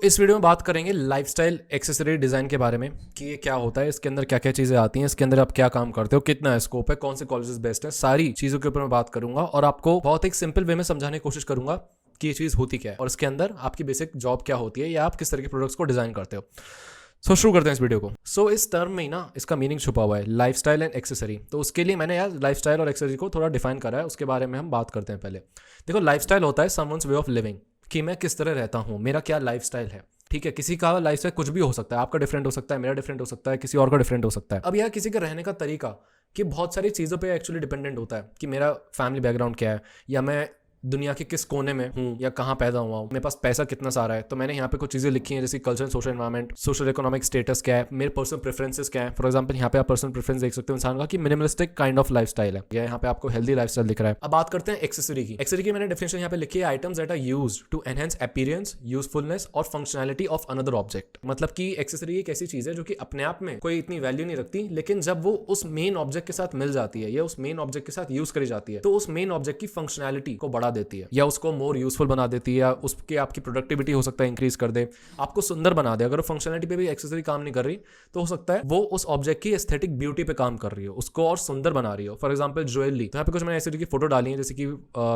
इस वीडियो में बात करेंगे लाइफस्टाइल एक्सेसरी डिज़ाइन के बारे में कि ये क्या होता है, इसके अंदर क्या क्या चीज़ें आती हैं, इसके अंदर आप क्या काम करते हो, कितना स्कोप है, कौन से कॉलेजेस बेस्ट हैं, सारी चीज़ों के ऊपर मैं बात करूंगा और आपको बहुत एक सिंपल वे में समझाने की कोशिश करूंगा कि ये चीज़ होती क्या है और इसके अंदर आपकी बेसिक जॉब क्या होती है या आप किस तरह के प्रोडक्ट्स को डिज़ाइन करते हो। शुरू करते हैं इस वीडियो को। इस टर्म में ही ना इसका मीनिंग छुपा हुआ है, लाइफस्टाइल एंड एक्सेसरी। तो उसके लिए मैंने यार लाइफस्टाइल और एक्सेसरी को थोड़ा डिफाइन करा है, उसके बारे में हम बात करते हैं। पहले देखो, लाइफस्टाइल होता है समवन्स वे ऑफ लिविंग, कि मैं किस तरह रहता हूँ, मेरा क्या लाइफस्टाइल है। ठीक है, किसी का लाइफस्टाइल कुछ भी हो सकता है, आपका डिफरेंट हो सकता है, मेरा डिफरेंट हो सकता है, किसी और का डिफरेंट हो सकता है। अब यह किसी के रहने का तरीका कि बहुत सारी चीज़ों पे एक्चुअली डिपेंडेंट होता है कि मेरा फैमिली बैकग्राउंड क्या है, या मैं दुनिया के किस कोने में हूँ या कहाँ पैदा हुआ हूँ, मेरे पास पैसा कितना सारा है। तो मैंने यहाँ पे कुछ चीज़ें लिखी हैं जैसे culture, social environment, social economic status क्या है, मेरे पर्सनल प्रेफरेंसेस क्या है। फॉर एग्जांपल यहाँ पे आप पर्सनल प्रेफरेंस देख सकते हो इंसान का कि मिनिमलिस्टिक काइंड ऑफ लाइफस्टाइल है, या यहाँ पे आपको हेल्दी लाइफस्टाइल दिख रहा है। अब बात करते हैं एक्सेसरी की। एक्सेसरी की मैंने डेफिनेशन यहाँ पे लिखी है, items that are used to enhance appearance, usefulness और फंक्शनैलिटी ऑफ अनदर ऑब्जेक्ट। मतलब कि एक्सेसरी एक ऐसी चीज़ है जो कि अपने आप में कोई इतनी वैल्यू नहीं रखती, लेकिन जब वो उस मेन ऑब्जेक्ट के साथ मिल जाती है या उस मेन ऑब्जेक्ट के साथ यूज करी जाती है तो उस मेन ऑब्जेक्ट की फंक्शनैलिटी को बढ़ा देती है या उसको मोर यूजफुल बना देती है, या उसके आपकी प्रोडक्टिविटी हो सकता है इंक्रीज कर दे, आपको सुंदर बना दे। अगर वो फंक्शनैलिटी पे भी एक्सेसरी काम नहीं कर रही तो हो सकता है वो उस ऑब्जेक्ट की एस्थेटिक ब्यूटी पे काम कर रही हो, उसको और सुंदर बना रही हो। फॉर एग्जांपल ज्वेलरी, तो यहाँ पे कुछ मैंने ऐसी की फोटो डाली है जैसे कि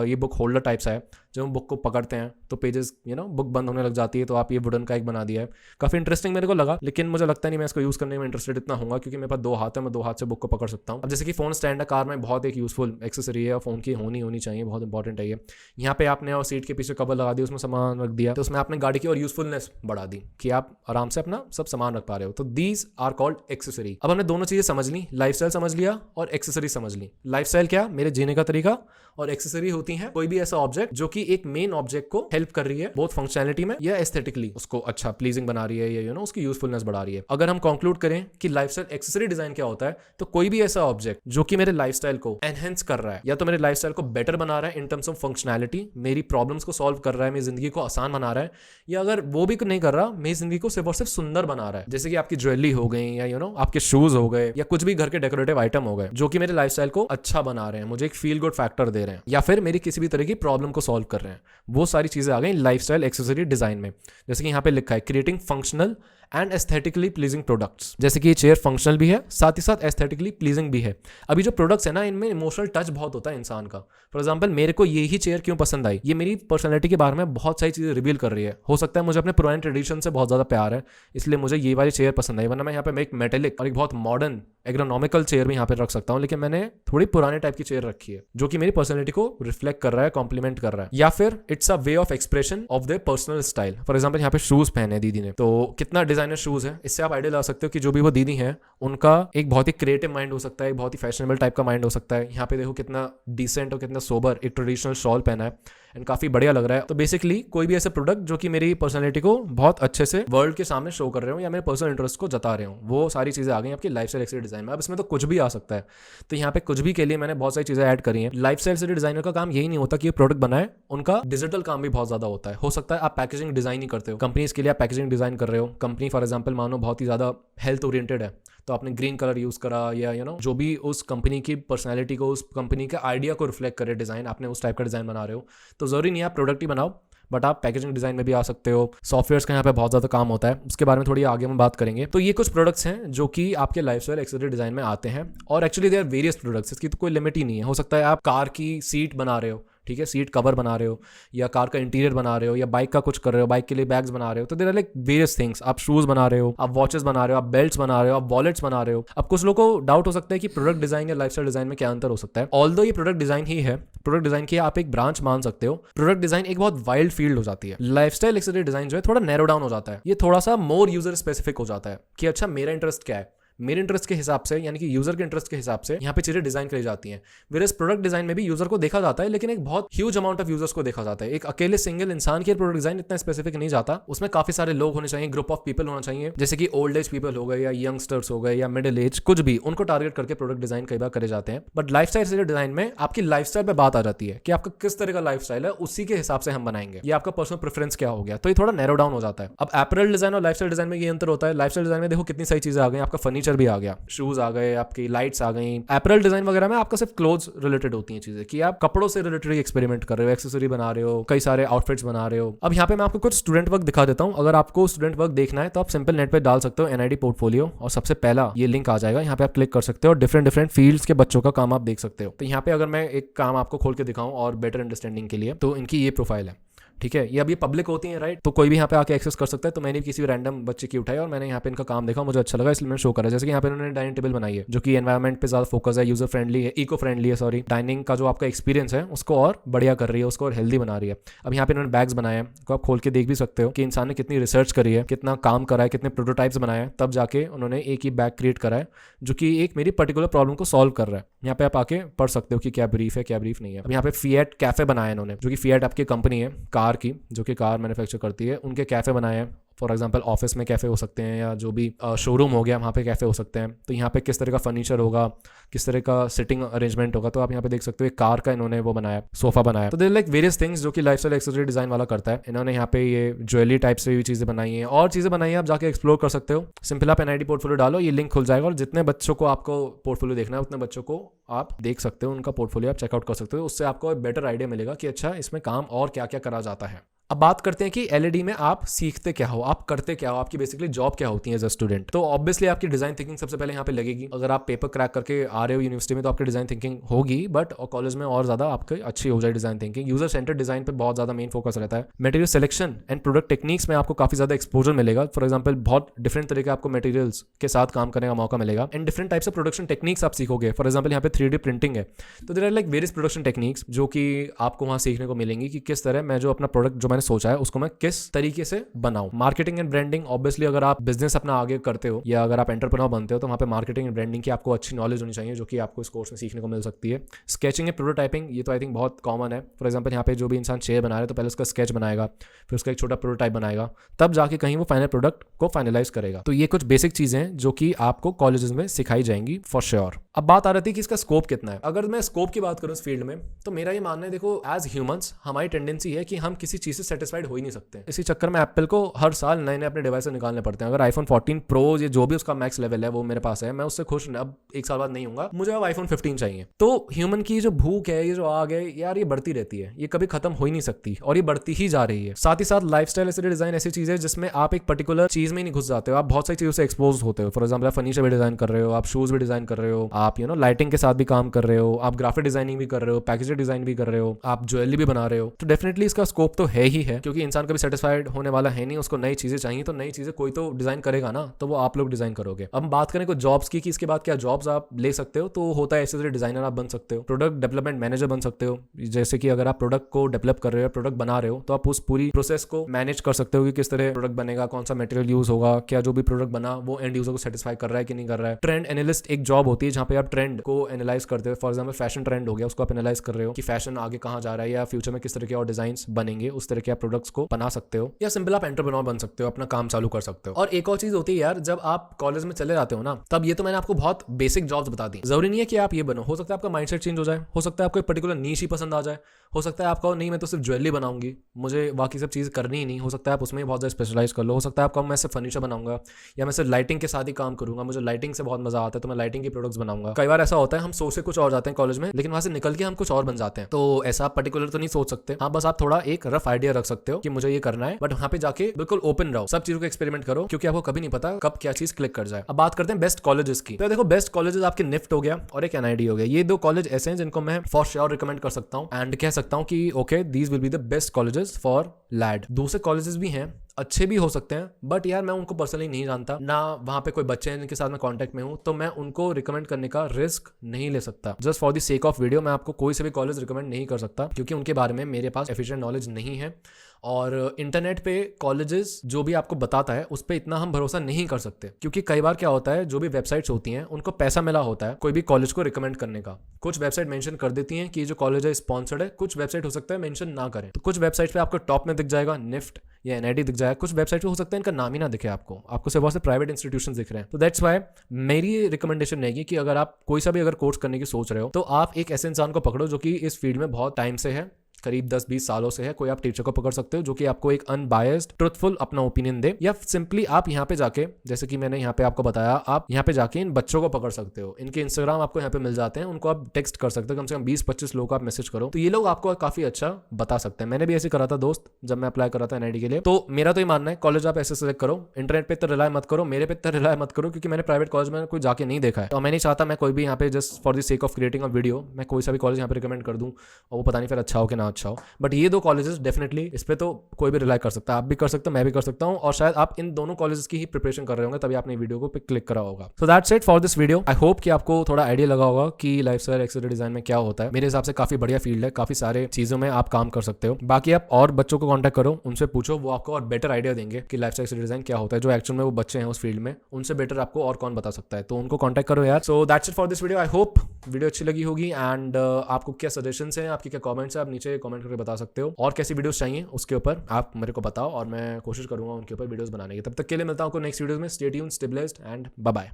ये बुक होल्डर टाइप्स है। जब हम बुक को पकड़ते हैं तो पेजेस बुक बंद होने लग जाती है, तो आप ये वुडन का एक बना दिया है, काफी इंटरेस्टिंग मेरे को लगा, लेकिन मुझे लगता नहीं मैं इसको यूज करने में इंटरेस्टेड इतना होगा क्योंकि मेरे पास दो हाथ है, मैं दो हाथ से बुक को पकड़ सकता हूँ। अब जैसे कि फोन स्टैंड है कार में, बहुत एक यूजफुल एक्सेसरी है और फोन की होनी चाहिए, बहुत इंपॉर्टेंट है ये। यहाँ पे आपने और सीट के पीछे कवर लगा दी, उसमें सामान रख दिया, तो उसमें आपने गाड़ी की और यूजफुलनेस बढ़ा दी कि आप आराम से अपना सब सामान रख पा रहे हो। तो दीज आर कॉल्ड एक्सेसरी। अब हमने दोनों चीजें समझ ली, लाइफस्टाइल समझ लिया और एक्सेसरी समझ ली। लाइफस्टाइल क्या, मेरे जीने का तरीका, और एक्सेसरी होती है कोई भी ऐसा ऑब्जेक्ट जो कि एक मेन ऑब्जेक्ट को हेल्प कर रही है बहुत फंक्शनैलिटी में या एस्थेटिकली उसको अच्छा प्लीजिंग बना रही है या उसकी यूजफुलनेस बढ़ा रही है। अगर हम कंक्लूड करें कि लाइफस्टाइल एक्सेसरी डिजाइन क्या होता है, तो कोई भी ऐसा ऑब्जेक्ट जो कि मेरे लाइफस्टाइल को एनहेंस कर रहा है या तो मेरे लाइफस्टाइल को बेटर बना रहा है इन टर्म्स ऑफ फंक्शनैलिटी, मेरी प्रॉब्लम्स को सॉल्व कर रहा है, मेरी जिंदगी को आसान बना रहा है, या अगर वो भी नहीं कर रहा, मेरी जिंदगी को सिर्फ और सिर्फ सुंदर बना रहा है, जैसे कि आपकी ज्वेलरी हो गई या आपके शूज हो गए या कुछ भी घर के डेकोरेटिव आइटम हो गए जो कि मेरे लाइफस्टाइल को अच्छा बना रहे हैं, मुझे एक फील गुड फैक्टर दे रहे हैं, या फिर मेरी किसी भी तरह की प्रॉब्लम को सॉल्व कर रहे हैं। वो सारी चीजें आ गई लाइफस्टाइल एक्सेसरी डिजाइन में। जैसे कि यहाँ पे लिखा है creating functional and aesthetically pleasing products. जैसे कि ये चेयर फंक्शनल भी है, साथ ही साथ एस्थेटिकली प्लीजिंग भी है। अभी जो प्रोडक्ट्स है ना, इनमें इमोशनल टच बहुत होता है इंसान का। फॉर एग्जांपल मेरे को ये ही चेयर क्यों पसंद आई, ये मेरी पर्सनैलिटी के बारे में बहुत सारी चीजें रिवील कर रही है। हो सकता है मुझे अपने पुराने ट्रेडिशन से बहुत ज्यादा प्यार है, इसलिए मुझे ये वाली चेयर पसंद आई, वरना मैं यहाँ पे एक मेटेलिक और एक बहुत मॉडर्न एग्रोनॉमिकल चेयर भी यहाँ पे रख सकता हूँ, लेकिन मैंने थोड़ी पुराने टाइप की चेयर रखी है जो कि मेरी पर्सनैलिटी को रिफ्लेक्ट कर रहा है, कॉम्प्लीमेंट कर रहा है। या फिर it's a way of expression of their personal style. For example यहाँ पे शूज पहने दीदी ने, तो कितना डिजाइनर शूज है, इससे आप आइडिया ला सकते हो कि जो भी वो दीदी हैं उनका एक बहुत ही क्रिएटिव माइंड हो सकता है, एक बहुत ही फैशनेबल टाइप का माइंड हो सकता है। यहाँ पे देखो कितना डिसेंट और कितना सोबर एक ट्रेडिशनल शॉल पहना है एंड काफी बढ़िया लग रहा है। तो बेसिकली कोई भी ऐसे प्रोडक्ट जो कि मेरी पर्सनैलिटी को बहुत अच्छे से वर्ल्ड के सामने शो कर रहे हो या मेरे पर्सनल इंटरेस्ट को जता रहे हो, वो सारी चीजें आ गई आपकी लाइफस्टाइल एक्सेसरी डिजाइन में। अब इसमें तो कुछ भी आ सकता है, तो यहाँ पे कुछ भी के लिए मैंने बहुत सारी चीजें ऐड करी हैं। लाइफस्टाइल एक्सेसरी डिजाइनर का काम यही नहीं होता कि ये प्रोडक्ट बनाए, उनका डिजिटल काम भी बहुत ज्यादा होता है। हो सकता है आप पैकेजिंग डिजाइन ही करते हो, कंपनीज के लिए आप पैकेजिंग डिजाइन कर रहे हो। कंपनी फॉर एग्जाम्पल मानो बहुत ही ज्यादा हेल्थ ओरिएंटेड है, तो आपने ग्रीन कलर यूज करा या जो भी उस कंपनी की पर्सनैलिटी को, उस कंपनी के आइडिया को रिफ्लेक्ट करे डिजाइन, आपने उस टाइप का डिजाइन बना रहे हो। तो जरूरी नहीं है आप प्रोडक्ट ही बनाओ, बट आप पैकेजिंग डिजाइन में भी आ सकते हो। सॉफ्टवेयर्स का यहाँ पे बहुत ज्यादा काम होता है, उसके बारे में थोड़ी आगे हम बात करेंगे। तो ये कुछ प्रोडक्ट्स हैं जो कि आपके लाइफस्टाइल एक्सेसरी डिजाइन में आते हैं, और actually they are various products, इसकी तो कोई लिमिट ही नहीं है। हो सकता है आप कार की सीट बना रहे हो, ठीक है, सीट कवर बना रहे हो, या कार का इंटीरियर बना रहे हो, या बाइक का कुछ कर रहे हो, बाइक के लिए बैग्स बना रहे हो, तो there are like various things. आप शूज बना रहे हो, आप वॉचेस बना रहे हो, आप बेल्ट्स बना रहे हो, आप वॉलेट्स बना रहे हो। अब कुछ लोगों को डाउट हो सकता है कि प्रोडक्ट डिजाइन या लाइफस्टाइल डिजाइन में क्या अंतर हो सकता है। ऑल्दो ये प्रोडक्ट डिजाइन ही है, प्रोडक्ट डिजाइन की आप एक ब्रांच मान सकते हो। प्रोडक्ट डिजाइन एक बहुत वाइल्ड फील्ड हो जाती है, लाइफस्टाइल एक्सेसरी डिजाइन जो है थोड़ा नैरो डाउन हो जाता है, ये थोड़ा सा मोर यूजर स्पेसिफिक हो जाता है कि अच्छा मेरा इंटरेस्ट क्या है, मेरे इंटरेस्ट के हिसाब से, यानी कि यूजर के इंटरेस्ट के हिसाब से यहाँ पे चीजें डिजाइन करी जाती हैं। वेरएज प्रोडक्ट डिजाइन में भी यूजर को देखा जाता है, लेकिन एक बहुत ह्यूज अमाउंट ऑफ यूजर्स को देखा जाता है। एक अकेले सिंगल इंसान के प्रोडक्ट डिजाइन इतना स्पेसिफिक नहीं जाता, उसमें काफी सारे लोग होने चाहिए, ग्रुप ऑफ पीपल होना चाहिए, जैसे कि ओल्ड एज पीपल हो गए या यंगस्टर्स हो गए या मिडिल एज, कुछ भी, उनको टारगेट करके प्रोडक्ट डिजाइन कई बार करे जाते हैं। बट लाइफस्टाइल डिजाइन में आपकी लाइफस्टाइल पे बात आ जाती है कि आपका किस तरह का लाइफस्टाइल है, उसी के हिसाब से हम बनाएंगे, ये आपका पर्सनल प्रेफरेंस क्या हो गया, तो ये थोड़ा नैरो डाउन हो जाता है। अब एपरल डिजाइन और लाइफस्टाइल डिजाइन में ये अंतर होता है। लाइफस्टाइल डिजाइन में देखो कितनी सारी चीजें आ गई, आपका फर्नीचर फर्नीचर भी आ गया, शूज आ गए, आपकी लाइट्स आ गई, एपरल डिजाइन वगैरह में आपका सिर्फ क्लोथ्स रिलेटेड होती हैं चीजें, कि आप कपड़ों से रिलेटेड एक्सपेरिमेंट कर रहे हो, एक्सेसरी बना रहे हो, कई सारे आउटफिट्स बना रहे हो। अब यहाँ पे मैं आपको कुछ स्टूडेंट वर्क दिखा देता हूँ। अगर आपको स्टूडेंट वर्क देखना है तो आप सिंपल नेट पे डाल सकते हो NID पोर्टफोलियो, और सबसे पहला ये लिंक आ जाएगा, यहाँ पे आप क्लिक कर सकते हो और डिफरेंट डिफरेंट फील्ड्स के बच्चों का काम आप देख सकते हो। तो यहाँ पे अगर मैं एक काम आपको खोल के दिखाऊं और बेटर अंडरस्टैंडिंग के लिए, तो इनकी ये प्रोफाइल है, ठीक है। ये अभी पब्लिक होती है, राइट, तो कोई भी यहाँ पे आके एक्सेस कर सकता है। तो मैंने किसी भी रैंडम बच्चे की उठाई और मैंने यहाँ पे इनका काम देखा, मुझे अच्छा लगा, इसलिए मैंने शो करा। जैसे कि यहाँ पे उन्होंने डाइनिंग टेबल बनाई है जो कि एनवायरमेंट पे ज्यादा फोकस है, यूजर फ्रेंडली है, इको फ्रेंडली है, सॉरी, डाइनिंग का जो आपका एक्सपीरियंस है उसको और बढ़िया कर रही है, उसको और हेल्दी बना रही है। अब यहाँ पे इन्होंने बैग्स बनाए हैं, तो आप खोल के देख भी सकते हो कि इंसान ने कितनी रिसर्च करी है, कितना काम करा है, कितने प्रोटोटाइप्स बनाए हैं, तब जाके उन्होंने एक ही बैग क्रिएट करा है जो कि एक मेरी पर्टिकुलर प्रॉब्लम को सॉल्व कर रहा है। यहाँ पे आप आके पढ़ सकते हो कि क्या ब्रीफ है, क्या ब्रीफ नहीं है। अब यहाँ पे फिएट कैफे बनाया इन्होंने, जो कि फिएट आपकी कंपनी है कार की, जो कि कार मैन्युफैक्चर करती है, उनके कैफे बनाए हैं। फॉर एग्जाम्पल ऑफिस में कैफे हो सकते हैं, या जो भी शोरूम हो गया वहाँ पे कैफे हो सकते हैं। तो यहाँ पे किस तरह का फर्नीचर होगा, किस तरह का सिटिंग अरेंजमेंट होगा, तो आप यहाँ पे देख सकते हो एक कार का इन्होंने वो बनाया, सोफा बनाया। तो देयर लाइक वेरियस थिंग्स जो कि लाइफस्टाइल एक्सेसरी डिजाइन वाला करता है। इन्होंने यहाँ पे ये ज्वेलरी टाइप से भी चीजें बनाई हैं, और चीजें बनाई हैं, आप जाके एक्सप्लोर कर सकते हो। सिंपल आप NID पोर्टफोलियो डालो, ये लिंक खुल जाएगा, और जितने बच्चों को आपको पोर्टफोलियो देखना है उतने बच्चों को आप देख सकते हो, उनका पोर्टफोलियो आप चेकआउट कर सकते हो। उससे आपको एक बेटर आइडिया मिलेगा कि अच्छा इसमें काम और क्या क्या करा जाता है। अब बात करते हैं कि LED में आप सीखते क्या हो, आप करते क्या हो, आपकी बेसिकली जॉब क्या होती है एज अ स्टूडेंट। तो ऑब्वियसली आपकी डिजाइन थिंकिंग सबसे पहले यहाँ पे लगेगी। अगर आप पेपर क्रैक करके आ रहे हो यूनिवर्सिटी में तो आपकी डिजाइन थिंकिंग होगी, बट कॉलेज में और ज्यादा आपकी अच्छी हो जाए design thinking. User centred design पे बहुत ज्यादा मेन फोकस रहता है। Material selection and product techniques में आपको काफी ज्यादा एक्सपोजर मिलेगा। फॉर एग्जाम्पल बहुत डिफरेंट तरह के आपको मटेरियल्स के साथ काम करने का मौका मिलेगा, and different types of production techniques आप सीखोगे। फॉर एग्जाम्पल यहाँ पे 3D प्रिंटिंग है, तो there are like various production techniques जो कि आपको वहाँ सीखने को मिलेंगी कि किस तरह मैं जो अपना प्रोडक्ट जो मैंने सोचा है उसको मैं किस तरीके से बनाऊं। मार्केटिंग एंड ब्रांडिंग, ऑब्वियसली अगर आप बिजनेस अपना आगे करते हो या अगर आप एंटरप्रेन्योर बनते हो तो वहाँ पे मार्केटिंग एंड ब्रांडिंग की आपको अच्छी नॉलेज होनी चाहिए, जो कि आपको इस कोर्स में सीखने को मिल सकती है। स्केचिंग एंड प्रोटोटाइपिंग, ये तो आई थिंक बहुत कॉमन है। फॉर एग्जाम्पल यहाँ पे जो भी इंसान चेयर बना रहा है तो पहले उसका स्केच बनाएगा, फिर उसका एक छोटा प्रोटोटाइप बनाएगा, तब जाके कहीं वो फाइनल प्रोडक्ट को फाइनलाइज करेगा। तो ये कुछ बेसिक चीजें हैं जो कि आपको कॉलेजेस में सिखाई जाएंगी फॉर श्योर। अब बात आ रही थी कि इसका स्कोप कितना है। अगर मैं स्कोप की बात करूं इस फील्ड में, तो मेरा ये मानना है, देखो एज ह्यूमंस हमारी टेंडेंसी है कि हम किसी चीज से सेटिस्फाइड हो ही नहीं सकते। इसी चक्कर में एप्पल को हर साल नए नए अपने डिवाइस निकालने पड़ते हैं। अगर iPhone 14 Pro ये जो भी उसका मैक्स लेवल है वो मेरे पास है, मैं उससे खुश अब एक साल बाद नहीं हूँ, मुझे अब iPhone 15 चाहिए। तो ह्यूमन की जो भूख है, ये जो आग है यार, ये बढ़ती रहती है, ये कभी खत्म हो ही नहीं सकती, और ये बढ़ती ही जा रही है। साथ ही साथ लाइफस्टाइल ऐसे डिजाइन ऐसी चीज है जिसमें आप एक पर्टिकुलर चीज में नहीं घुस जाते हो, आप बहुत सारी चीजों से एक्सपोज होते हो। फॉर एग्जाम्पल आप फर्नीचर भी डिजाइन कर रहे हो, आप शूज भी डिजाइन कर रहे हो, आप लाइटिंग के साथ भी काम कर रहे हो, आप ग्राफिक डिजाइनिंग भी कर रहे हो, पैकेज डिजाइन भी कर रहे हो, आप ज्वेलरी भी बना रहे हो। तो डेफिनेटली इसका स्कोप तो है ही है, क्योंकि इंसान कभी सेटिस्फाइड होने वाला है नहीं, उसको नई चीजें चाहिए, तो नई चीजें कोई तो डिजाइन करेगा ना, तो वो आप लोग डिजाइन करोगे। अब बात करें कुछ जॉब्स की कि इसके बाद क्या जॉब्स आप ले सकते हो, तो होता है ऐसे डिजाइनर आप बन सकते हो, प्रोडक्ट डेवलपमेंट मैनेजर बन सकते हो। जैसे कि अगर आप प्रोडक्ट को डेवलप कर रहे हो, प्रोडक्ट बना रहे हो, तो आप उस पूरी प्रोसेस को मैनेज कर सकते हो कि किस तरह प्रोडक्ट बनेगा, कौन सा मटेरियल यूज होगा, क्या जो भी प्रोडक्ट बना वो एंड यूजर को सेटिस्फाई कर रहा है कि नहीं कर रहा है। ट्रेंड एनालिस्ट एक जॉब होती है जहां पे आप ट्रेंड को एनालाइज करते हो। फॉर एग्जाम्पल फैशन ट्रेंड हो गया, उसको आप एनालाइज कर रहे हो कि फैशन आगे कहाँ जा रहा है, या फ्यूचर में किस तरह के और डिजाइन बनेंगे, उस तरह के आप प्रोडक्ट्स को बना सकते हो। या सिंपल आप एंटरप्रेन्योर बन सकते हो, अपना काम चालू कर सकते हो। और एक और चीज होती है यार, जब आप कॉलेज में चले जाते हो ना, तब ये तो मैंने आपको बहुत बेसिक जॉब्स बता दी, जरूरी नहीं है कि आप ये बनो। हो सकता है आपका माइंडसेट चेंज हो जाए, हो सकता है आपको एक पर्टिकुलर नीश ही पसंद आ जाए, हो सकता है आपका नहीं मैं तो सिर्फ ज्वेलरी बनाऊंगी, मुझे बाकी सब चीज़ करनी ही नहीं, हो सकता है आप उसमें बहुत ज़्यादा स्पेशलाइज कर लो। हो सकता है आपका मैं सिर्फ फर्नीचर बनाऊंगा, या मैं सिर्फ लाइटिंग के साथ ही काम करूंगा, मुझे लाइटिंग से बहुत मजा आता है तो मैं लाइटिंग के प्रोडक्ट्स बनाऊंगा। कई बार ऐसा होता है हम सोच से कुछ और जाते हैं कॉलेज में, लेकिन वहां से निकल के हम कुछ और बन जाते हैं। तो ऐसा आप पर्टिकुलर तो नहीं सोच सकते, हाँ बस आप थोड़ा एक रफ आइडिया रख सकते हो कि मुझे ये करना है, बट वहां पे जाके बिल्कुल ओपन रहो, सब चीजों को एक्सपेरिमेंट करो, क्योंकि आपको कभी नहीं पता कब क्या चीज क्लिक कर जाए। अब बात करते हैं बेस्ट कॉलेजेस की। तो देखो बेस्ट कॉलेजेस आपके निफ्ट हो गया और एक NID हो गया, ये दो कॉलेज ऐसे हैं जिनको मैं फॉर श्योर रिकमेंड कर सकता हूँ एंड कह सकता हूँ कि okay these will be the best colleges for lad. दूसरे कॉलेजेस भी हैं, अच्छे भी हो सकते हैं, बट यार मैं उनको पर्सनली नहीं जानता, ना वहां पे कोई बच्चे हैं जिनके साथ मैं कांटेक्ट में हूं, तो मैं उनको रिकमेंड करने का रिस्क नहीं ले सकता। Just for the sake of video मैं आपको कोई से भी कॉलेज रिकमेंड नहीं कर सकता, क्योंकि उनके बारे में मेरे पास एफिशिएंट नॉलेज नहीं है। और इंटरनेट पे कॉलेजेस जो भी आपको बताता है उस पर इतना हम भरोसा नहीं कर सकते, क्योंकि कई बार क्या होता है जो भी वेबसाइट्स होती हैं उनको पैसा मिला होता है कोई भी कॉलेज को रिकमेंड करने का। कुछ वेबसाइट मेंशन कर देती हैं कि जो कॉलेज है स्पॉन्सर्ड है, कुछ वेबसाइट हो सकता है मेंशन ना करें। तो कुछ वेबसाइट पे आपको टॉप में दिख जाएगा निफ्ट या NID दिख जाएगा, कुछ वेबसाइट पे हो सकता है इनका नाम ही ना दिखे आपको सिर्फ बहुत से प्राइवेट इंस्टीट्यूशन दिख रहे हैं। तो दैट्स व्हाई मेरी रिकमेंडेशन रहेगी कि अगर आप कोई सा भी अगर कोर्स करने की सोच रहे हो तो आप एक ऐसे इंसान को पकड़ो जो कि इस फील्ड में बहुत टाइम से है, करीब 10-20 सालों से है, कोई आप टीचर को पकड़ सकते हो जो कि आपको एक अनबायस्ड ट्रुथफुल अपना ओपिनियन दे, या सिंपली आप यहाँ पे जाके, जैसे कि मैंने यहाँ पे आपको बताया, आप यहाँ पे जाके इन बच्चों को पकड़ सकते हो। इनके इंस्टाग्राम आपको यहाँ पे मिल जाते हैं, उनको आप टेक्स्ट कर सकते हो, कम से कम 20-25 लोग आप मैसेज करो तो ये लोग आपको काफी अच्छा बता सकते हैं। मैंने भी ऐसे करा था दोस्त, जब मैं अप्लाई कर रहा था एनआईटी के लिए। तो मेरा तो ये मानना है कॉलेज आप ऐसे सेलेक्ट करो, इंटरनेट पे इतना रिलाय मत करो, मेरे पे इतना रिलाय मत करो, क्योंकि मैंने प्राइवेट कॉलेज में कोई जाके नहीं देखा है। तो मैं नहीं चाहता मैं कोई भी यहाँ पे just for the sake of creating a video मैं कोई सा भी कॉलेज यहाँ पे रिकमेंड कर दूं और वो पता नहीं फिर अच्छा हो कि ना अच्छा हो। बट ये दो कॉलेजेस डेफिनेटली, इस पे तो कोई भी रिलाई कर सकता है, आप भी कर सकते हो, मैं भी कर सकता हूँ, और शायद आप इन दोनों कॉलेजेस की ही प्रिपरेशन कर रहे होंगे तभी आपने वीडियो को क्लिक करा होगा। So that's it for this video. I hope कि आपको थोड़ा आइडिया लगा होगा कि लाइफस्टाइल एक्सेसरी डिजाइन में क्या होता है। मेरे हिसाब से काफी बढ़िया फील्ड है, काफी सारे चीजों में आप काम कर सकते हो। बाकी आप और बच्चों को कॉन्टैक्ट करो, उनसे पूछो, वो आपको और बेटर आइडिया देंगे कि लाइफस्टाइल एक्सेसरी डिजाइन क्या होता है। जो एक्चुअल में वो बच्चे हैं उस फील्ड में, उनसे बेटर आपको और कौन बता सकता है, तो उनको कॉन्टैक्ट करो यार। So that's it for this video. I hope video अच्छी लगी होगी, एंड आपको क्या सजेशंस हैं, आपके क्या कमेंट्स हैं, आप नीचे कमेंट करके बता सकते हो। और कैसी वीडियोस चाहिए उसके ऊपर आप मेरे को बताओ और मैं कोशिश करूंगा उनके ऊपर वीडियोस बनाने की। तब तक के लिए मिलता हूं आपको नेक्स्ट वीडियोस में। Stay tuned, stay blessed and bye bye.